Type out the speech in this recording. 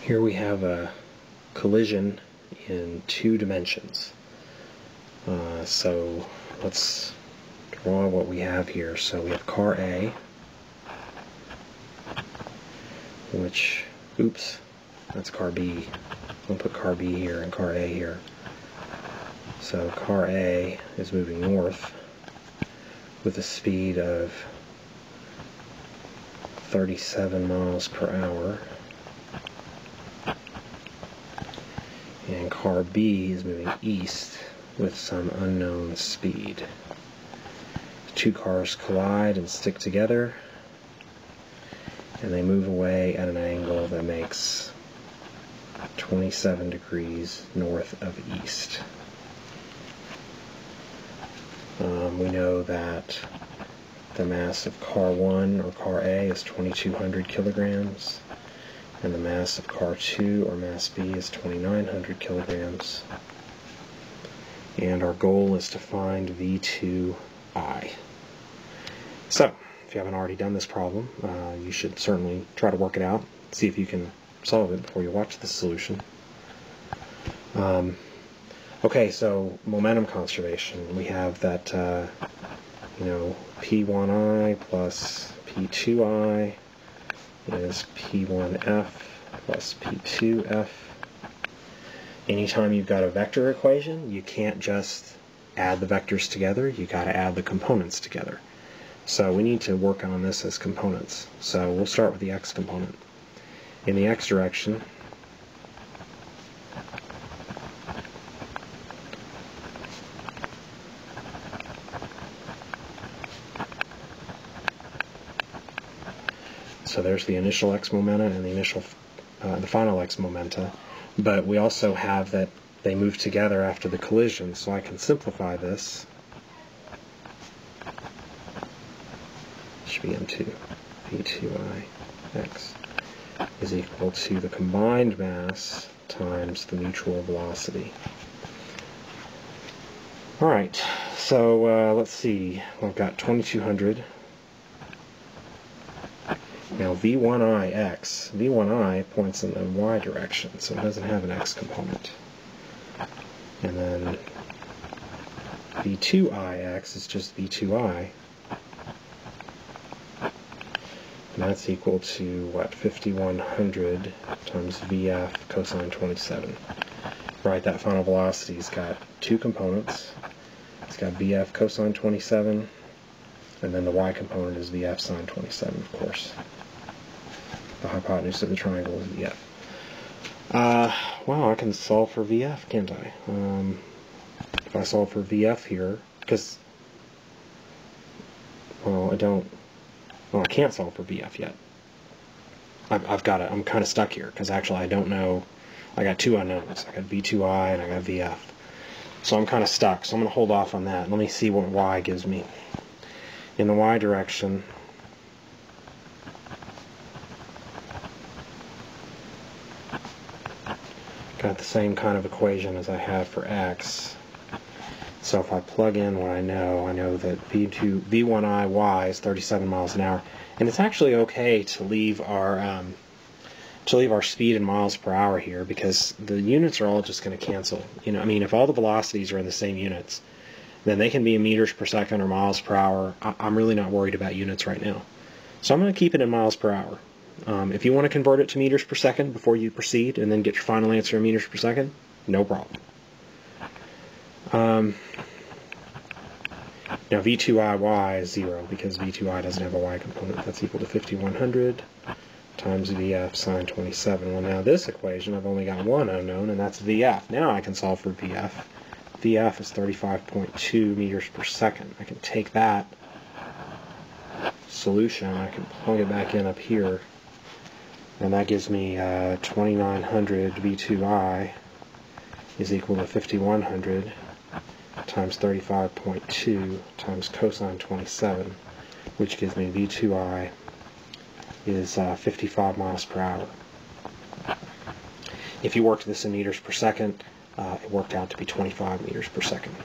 Here we have a collision in 2 dimensions. So let's draw what we have here. So we have car A, which, oops, that's car B. I'll put car B here and car A here. So car A is moving north with a speed of 37 miles per hour. And car B is moving east with some unknown speed. 2 cars collide and stick together, and they move away at an angle that makes 27 degrees north of east. We know that the mass of car 1 or car A is 2,200 kilograms, and the mass of car 2 or mass B is 2,900 kilograms. And our goal is to find V2I. So, if you haven't already done this problem, you should certainly try to work it out, see if you can solve it before you watch the solution. Okay, so momentum conservation. We have that, P1I plus P2I is P1F plus P2F. Anytime you've got a vector equation, you can't just add the vectors together, you got to add the components together. So we need to work on this as components. So we'll start with the x component. In the x direction, so there's the initial x momenta and the final x momenta, but we also have that they move together after the collision, so I can simplify this. Should be M2, V2I x is equal to the combined mass times the mutual velocity. Alright, so let's see, I've got 2,200. Now V1I points in the y direction, so it doesn't have an x component. And then V2IX is just V2I. And that's equal to, what, 5,100 times VF cosine 27. Right, that final velocity's got 2 components. It's got VF cosine 27, and then the y component is VF sine 27, of course. The hypotenuse of the triangle is VF. Wow, I can solve for VF, can't I? If I solve for VF here, because, well, I can't solve for VF yet. I'm kind of stuck here, because actually I don't know, I got 2 unknowns. I got V2I and I got VF. So I'm kind of stuck, so I'm going to hold off on that. Let me see what y gives me. In the y direction, got the same kind of equation as I have for x. So if I plug in what I know that V1I is 37 miles an hour, and it's actually okay to leave our speed in miles per hour here, because the units are all just going to cancel. If all the velocities are in the same units, then they can be in meters per second or miles per hour. I'm really not worried about units right now, so I'm going to keep it in miles per hour. If you want to convert it to meters per second before you proceed and then get your final answer in meters per second, no problem. Now V2IY is 0 because V2I doesn't have a y component. That's equal to 5,100 times VF sine 27. Well, now this equation, I've only got one unknown, and that's VF. Now I can solve for VF. VF is 35.2 meters per second. I can take that solution, I can plug it back in up here, and that gives me 2,900 V2I is equal to 5,100 times 35.2 times cosine 27, which gives me V2I is 55 miles per hour. If you worked this in meters per second, it worked out to be 25 meters per second.